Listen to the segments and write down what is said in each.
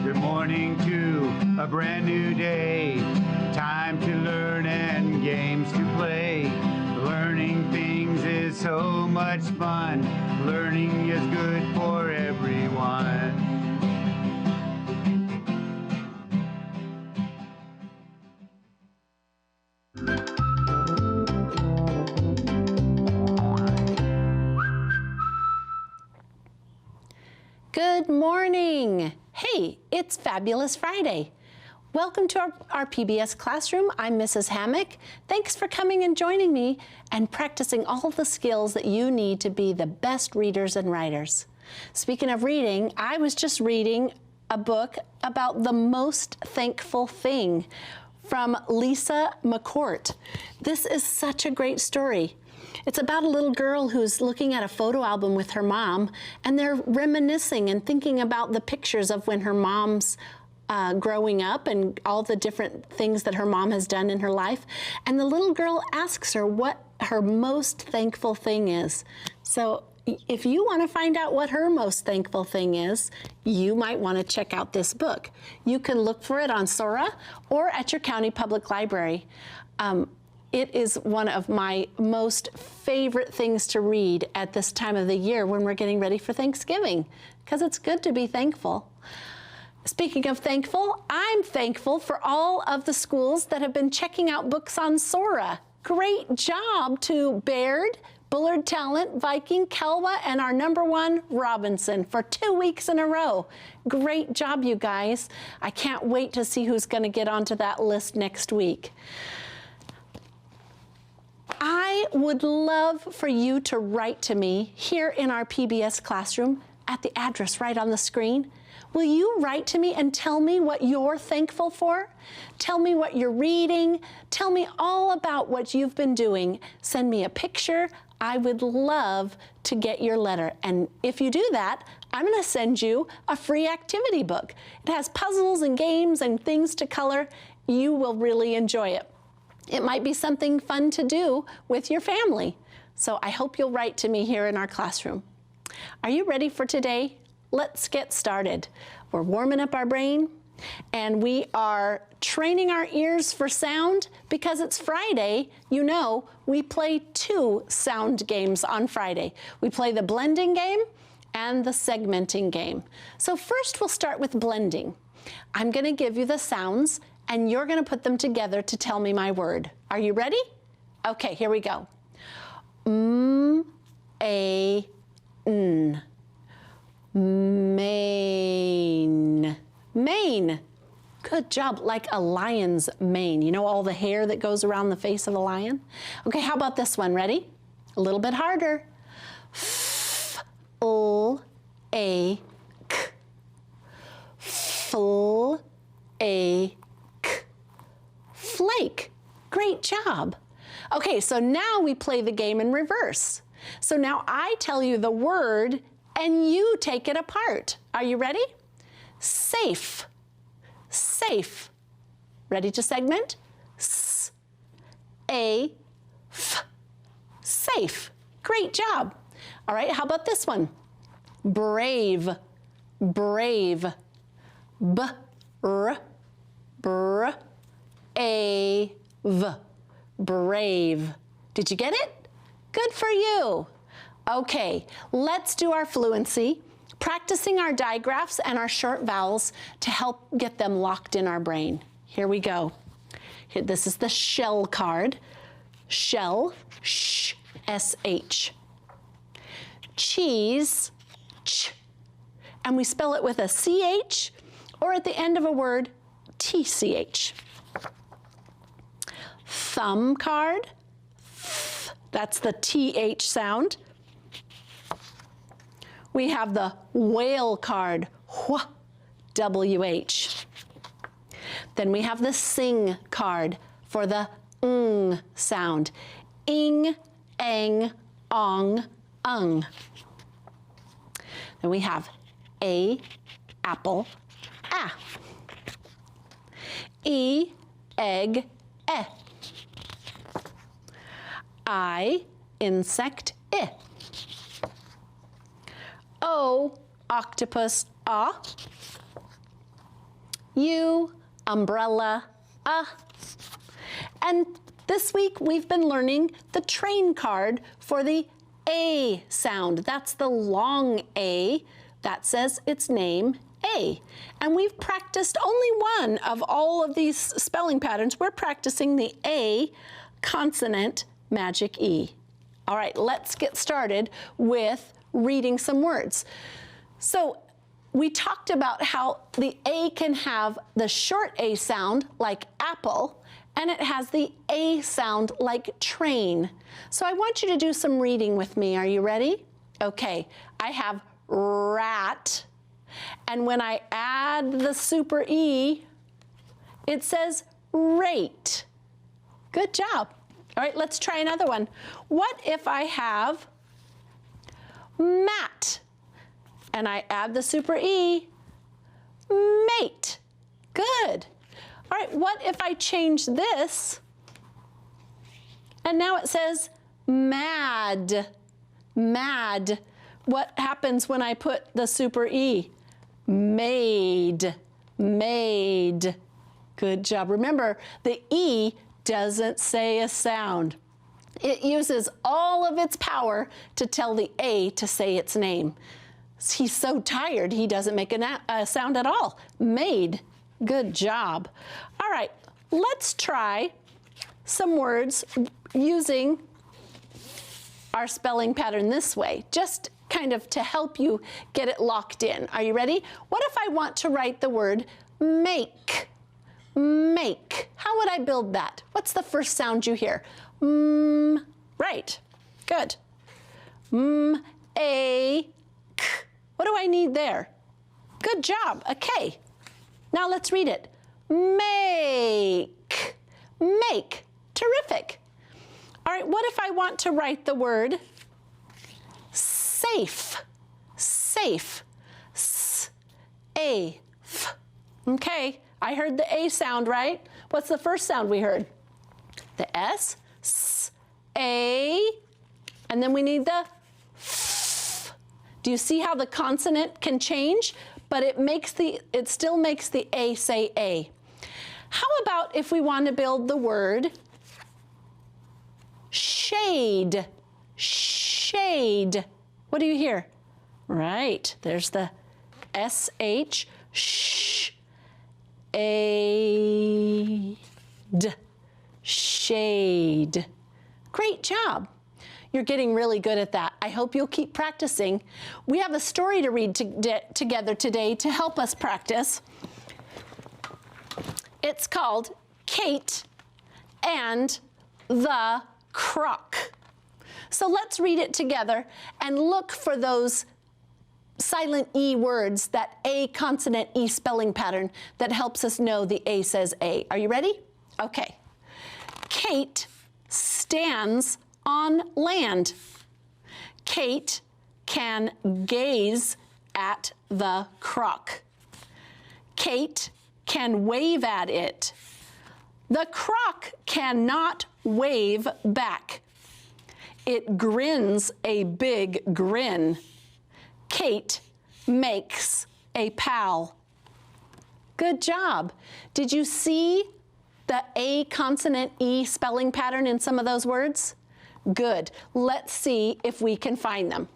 Good morning to a brand new day. Time to learn and games to play. Learning things is so much fun. Learning is good for everyone. Good morning. Hey, it's Fabulous Friday. Welcome to our PBS classroom. I'm Mrs. Hammock. Thanks for coming and joining me and practicing all the skills that you need to be the best readers and writers. Speaking of reading, I was just reading a book about the most thankful thing from Lisa McCourt. This is such a great story. It's about a little girl who's looking at a photo album with her mom, and they're reminiscing and thinking about the pictures of when her mom's growing up and all the different things that her mom has done in her life. And the little girl asks her what her most thankful thing is. So if you want to find out what her most thankful thing is, you might want to check out this book. You can look for it on Sora or at your county public library. It is one of my most favorite things to read at this time of the year when we're getting ready for Thanksgiving, because it's good to be thankful. Speaking of thankful, I'm thankful for all of the schools that have been checking out books on Sora. Great job to Baird, Bullard Talent, Viking, Kelwa, and our #1, Robinson, for 2 weeks in a row. Great job, you guys. I can't wait to see who's going to get onto that list next week. I would love for you to write to me here in our PBS classroom at the address right on the screen. Will you write to me and tell me what you're thankful for? Tell me what you're reading. Tell me all about what you've been doing. Send me a picture. I would love to get your letter. And if you do that, I'm going to send you a free activity book. It has puzzles and games and things to color. You will really enjoy it. It might be something fun to do with your family. So I hope you'll write to me here in our classroom. Are you ready for today? Let's get started. We're warming up our brain and we are training our ears for sound because it's Friday. You know, we play 2 sound games on Friday. We play the blending game and the segmenting game. So first we'll start with blending. I'm going to give you the sounds and you're going to put them together to tell me my word. Are you ready? Okay, here we go. A, N. Mane. Mane. Good job, like a lion's mane. You know all the hair that goes around the face of a lion? Okay, how about this one? Ready? A little bit harder. F-L-A-K. F-L-A-K. Flake. Great job. Okay, so now we play the game in reverse. So now I tell you the word and you take it apart. Are you ready? Safe. Safe. Ready to segment? S-A-F. Safe. Great job. All right, how about this one? Brave. Brave. B-R-B-R. A-V, brave. Did you get it? Good for you. Okay, let's do our fluency, practicing our digraphs and our short vowels to help get them locked in our brain. Here we go. Here, this is the shell card. Shell, sh, S-H. Cheese, ch. And we spell it with a C-H or at the end of a word, T-C-H. Thumb card, th, that's the TH sound. We have the whale card, wh, WH. Then we have the sing card for the ng sound, ing, ang, ong, ung. Then we have a, apple, a. E, egg, e. I, insect, I. O, octopus, a. U, umbrella, a. And this week we've been learning the train card for the A sound. That's the long A. That says its name, A. And we've practiced only one of all of these spelling patterns. We're practicing the A consonant magic E. All right, let's get started with reading some words. So we talked about how the A can have the short A sound like apple, and it has the A sound like train. So I want you to do some reading with me. Are you ready? Okay, I have rat, and when I add the super E, it says rate. Good job. All right, let's try another one. What if I have mat, and I add the super E, mate? Good. All right, what if I change this, and now it says mad, mad? What happens when I put the super E? Made, made. Good job. Remember, the E doesn't say a sound. It uses all of its power to tell the A to say its name. He's so tired, he doesn't make a sound at all. Made. Good job. All right, let's try some words using our spelling pattern this way, just kind of to help you get it locked in. Are you ready? What if I want to write the word make? Make. How would I build that? What's the first sound you hear? Right. Good. A, k. What do I need there? Good job. A K. Now let's read it. Make. Make. Terrific. All right, what if I want to write the word safe? Safe. S-A-F. Okay, I heard the A sound, right? What's the first sound we heard? The S, S, A, and then we need the F. Do you see how the consonant can change? But it still makes the A say A. How about if we want to build the word shade? Shade. What do you hear? Right, there's the S-H, sh, A, D, shade. Great job. You're getting really good at that. I hope you'll keep practicing. We have a story to read together today to help us practice. It's called Kate and the Croc. So let's read it together and look for those silent E words, that A consonant E spelling pattern that helps us know the A says A. Are you ready? Okay. Kate stands on land. Kate can gaze at the croc. Kate can wave at it. The croc cannot wave back. It grins a big grin. Kate makes a pal. Good job. Did you see the A consonant E spelling pattern in some of those words? Good. Let's see if we can find them.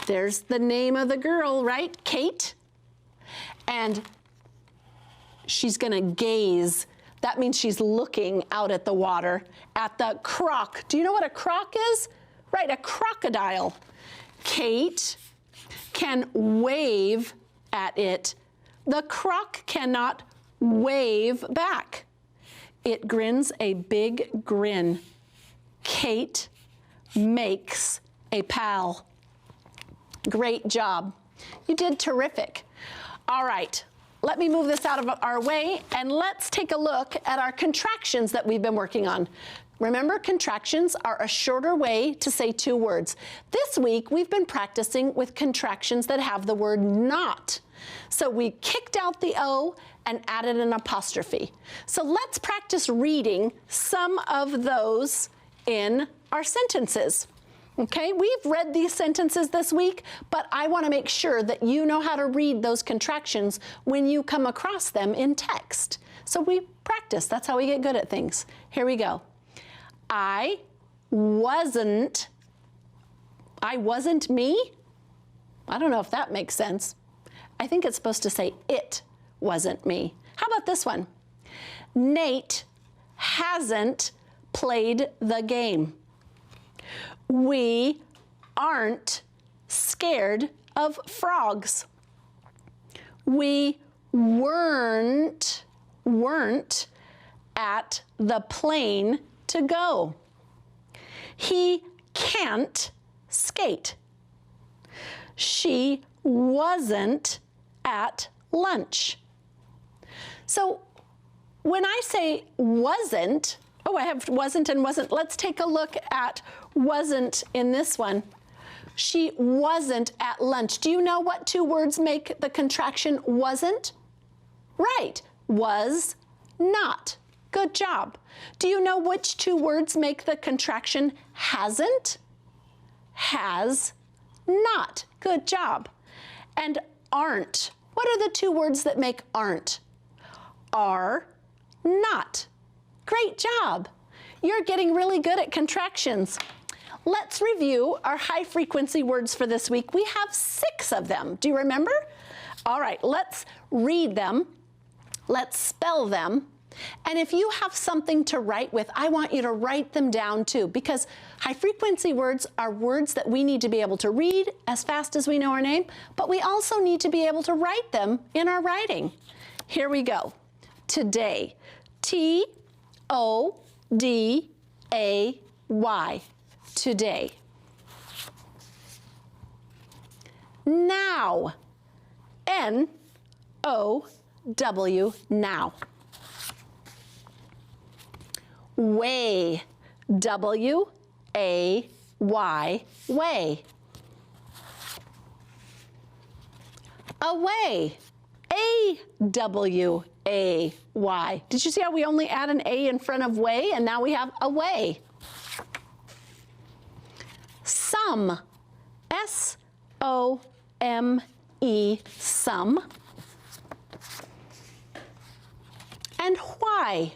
There's the name of the girl, right? Kate. And she's going to gaze. That means she's looking out at the water, at the croc. Do you know what a croc is? Right, a crocodile. Kate can wave at it. The croc cannot wave back. It grins a big grin. Kate makes a pal. Great job. You did terrific. All right, let me move this out of our way and let's take a look at our contractions that we've been working on. Remember, contractions are a shorter way to say two words. This week, we've been practicing with contractions that have the word not. So we kicked out the O and added an apostrophe. So let's practice reading some of those in our sentences. Okay, we've read these sentences this week, but I want to make sure that you know how to read those contractions when you come across them in text. So we practice. That's how we get good at things. Here we go. I wasn't me? I don't know if that makes sense. I think it's supposed to say it wasn't me. How about this one? Nate hasn't played the game. We aren't scared of frogs. We weren't at the plane to go. He can't skate. She wasn't at lunch. So when I say wasn't, oh, I have wasn't and wasn't. Let's take a look at wasn't in this one. She wasn't at lunch. Do you know what two words make the contraction wasn't? Right, was not. Good job. Do you know which two words make the contraction hasn't? Has not. Good job. And aren't. What are the two words that make aren't? Are not. Great job. You're getting really good at contractions. Let's review our high frequency words for this week. We have 6 of them. Do you remember? All right, let's read them. Let's spell them. And if you have something to write with, I want you to write them down too, because high frequency words are words that we need to be able to read as fast as we know our name, but we also need to be able to write them in our writing. Here we go. Today. T-O-D-A-Y. Today. Now. N-O-W. Now. Way. W-A-Y. Way. Away. A-W-A-Y. Did you see how we only add an A in front of way and now we have away? Some. S-O-M-E. Some. And why.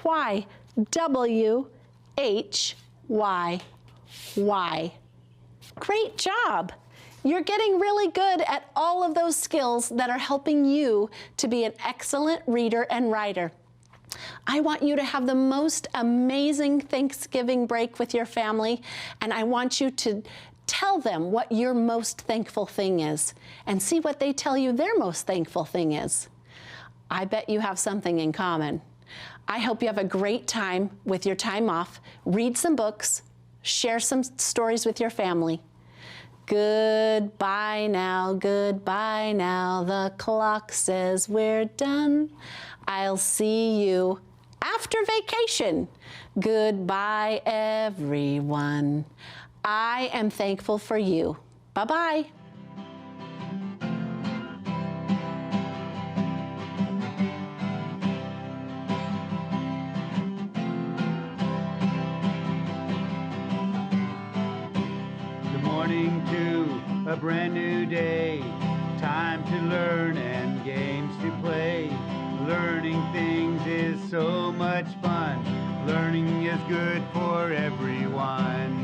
Why. W-H-Y. Why. Great job. You're getting really good at all of those skills that are helping you to be an excellent reader and writer. I want you to have the most amazing Thanksgiving break with your family, and I want you to tell them what your most thankful thing is and see what they tell you their most thankful thing is. I bet you have something in common. I hope you have a great time with your time off. Read some books, share some stories with your family. Goodbye now, goodbye now. The clock says we're done. I'll see you after vacation. Goodbye, everyone. I am thankful for you. Bye-bye. To a brand new day, time to learn and games to play. Learning things is so much fun. Learning is good for everyone.